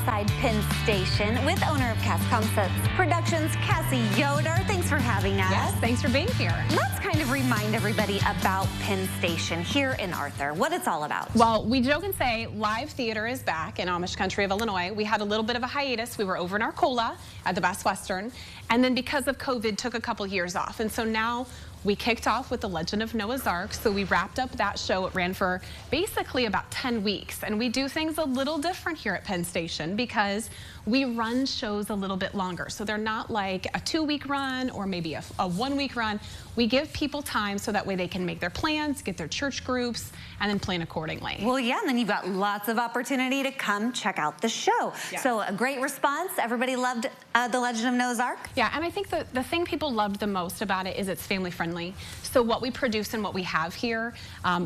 outside Penn Station with owner of Cascom Productions, Cassie Yoder. Thanks for having us. Yes, thanks for being here. Let's kind of remind everybody about Penn Station here in Arthur, what it's all about. Well, we joke and say live theater is back in Amish country of Illinois. We had a little bit of a hiatus. We were over in Arcola at the Best Western, and then because of COVID took a couple years off. And so now we kicked off with The Legend of Noah's Ark. So we wrapped up that show. It ran for basically about 10 weeks. And we do things a little different here at Penn Station because we run shows a little bit longer. So they're not like a 2-week run or maybe a 1-week run. We give people time so that way they can make their plans, get their church groups, and then plan accordingly. Well, yeah, and then you've got lots of opportunity to come check out the show. Yeah. So a great response. Everybody loved The Legend of Noah's Ark. Yeah, and I think the thing people loved the most about it is it's family friendly. So what we produce and what we have here,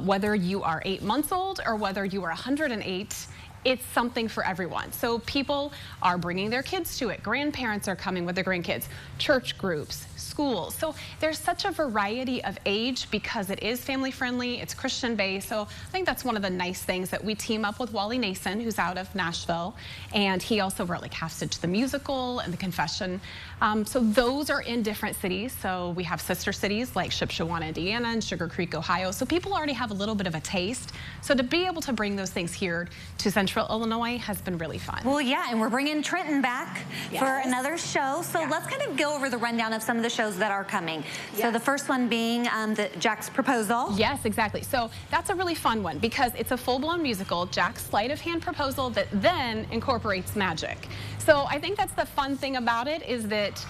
whether you are 8 months old or whether you are 108, it's something for everyone. So people are bringing their kids to it. Grandparents are coming with their grandkids, church groups, schools. So there's such a variety of age because it is family friendly, it's Christian based. So I think that's one of the nice things that we team up with Wally Nason, who's out of Nashville. And he also wrote like Half Stitch the Musical and The Confession. So those are in different cities. So we have sister cities like Shipshewana, Indiana and Sugar Creek, Ohio. So people already have a little bit of a taste. So to be able to bring those things here to Central Illinois has been really fun. Well, yeah, and we're bringing Trenton back for another show. So let's kind of go over the rundown of some of the shows that are coming. So the first one being Jack's Proposal. Yes, exactly. So that's a really fun one because it's a full-blown musical, Jack's sleight of hand proposal that then incorporates magic. So I think that's the fun thing about it is that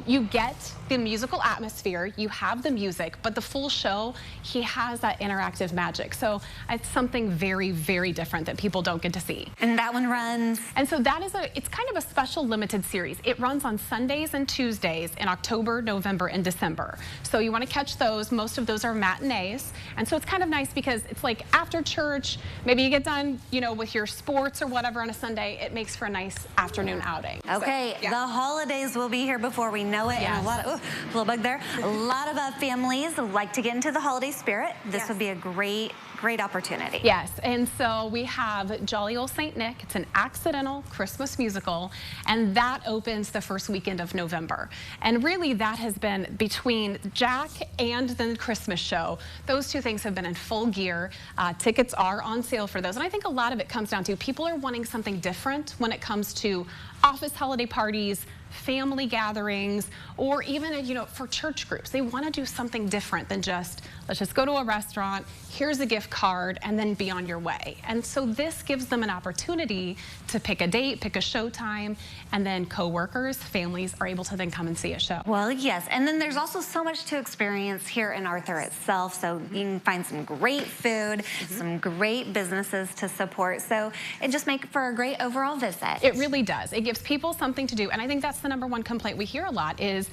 you get the musical atmosphere, you have the music, but the full show, he has that interactive magic. So it's something very, very different that people don't get to see. And that one runs? And so that is it's kind of a special limited series. It runs on Sundays and Tuesdays in October, November, and December. So you want to catch those. Most of those are matinees. And so it's kind of nice because it's like after church, maybe you get done, you know, with your sports or whatever on a Sunday, it makes for a nice afternoon outing. Okay, so, the holidays will be here before we know it. And a lot of, a little bug there. A lot of families like to get into the holiday spirit. This would be a great opportunity. Yes, and so we have Jolly Old St. Nick. It's an accidental Christmas musical, and that opens the first weekend of November. And really that has been between Jack and the Christmas show. Those two things have been in full gear. Tickets are on sale for those. And I think a lot of it comes down to people are wanting something different when it comes to office holiday parties, family gatherings, or even, you know, for church groups. They want to do something different than just, let's just go to a restaurant, here's a gift card, and then be on your way. And so this gives them an opportunity to pick a date, pick a show time, and then co-workers, families are able to then come and see a show. Well, yes, and then there's also so much to experience here in Arthur itself. So you can find some great food, some great businesses to support. So it just makes for a great overall visit. It really does. It gives people something to do. And I think that's the #1 complaint we hear a lot is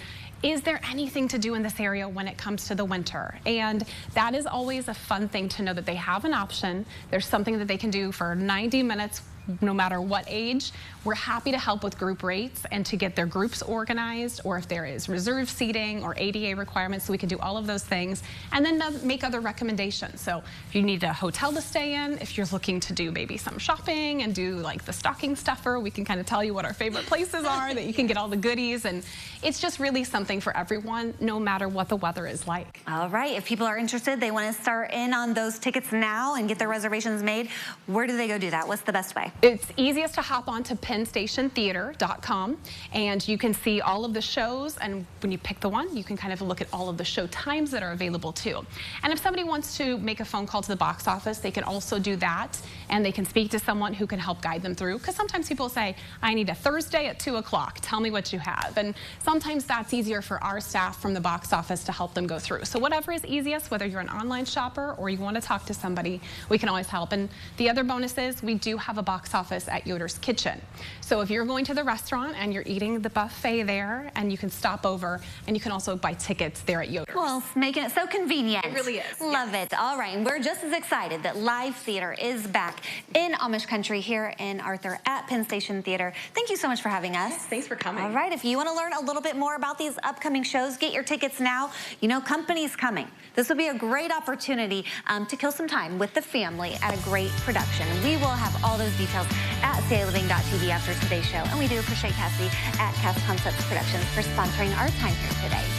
there anything to do in this area when it comes to the winter? And that is always a fun thing to know that they have an option. There's something that they can do for 90 minutes no matter what age. We're happy to help with group rates and to get their groups organized, or if there is reserve seating or ADA requirements, so we can do all of those things and then make other recommendations. So if you need a hotel to stay in, if you're looking to do maybe some shopping and do like the stocking stuffer, we can kind of tell you what our favorite places are that you can get all the goodies. And it's just really something for everyone, no matter what the weather is like. All right, if people are interested, they want to start in on those tickets now and get their reservations made, where do they go do that? What's the best way? It's easiest to hop on to PennStationTheater.com and you can see all of the shows, and when you pick the one, you can kind of look at all of the show times that are available too. And if somebody wants to make a phone call to the box office, they can also do that, and they can speak to someone who can help guide them through, because sometimes people say, I need a Thursday at 2 o'clock, tell me what you have. And sometimes that's easier for our staff from the box office to help them go through. So whatever is easiest, whether you're an online shopper or you want to talk to somebody, we can always help. And the other bonus is we do have a box office at Yoder's Kitchen. So if you're going to the restaurant and you're eating the buffet there, and you can stop over and you can also buy tickets there at Yoder's. Well, making it so convenient. It really is. Love it. All right, and we're just as excited that live theater is back in Amish country here in Arthur at Penn Station Theater. Thank you so much for having us. Yes, thanks for coming. All right, if you want to learn a little bit more about these upcoming shows, get your tickets now. You know, company's coming. This will be a great opportunity to kill some time with the family at a great production. We will have all those details details at dailyliving.tv after today's show. And we do appreciate Cassie at Cast Concepts Productions for sponsoring our time here today.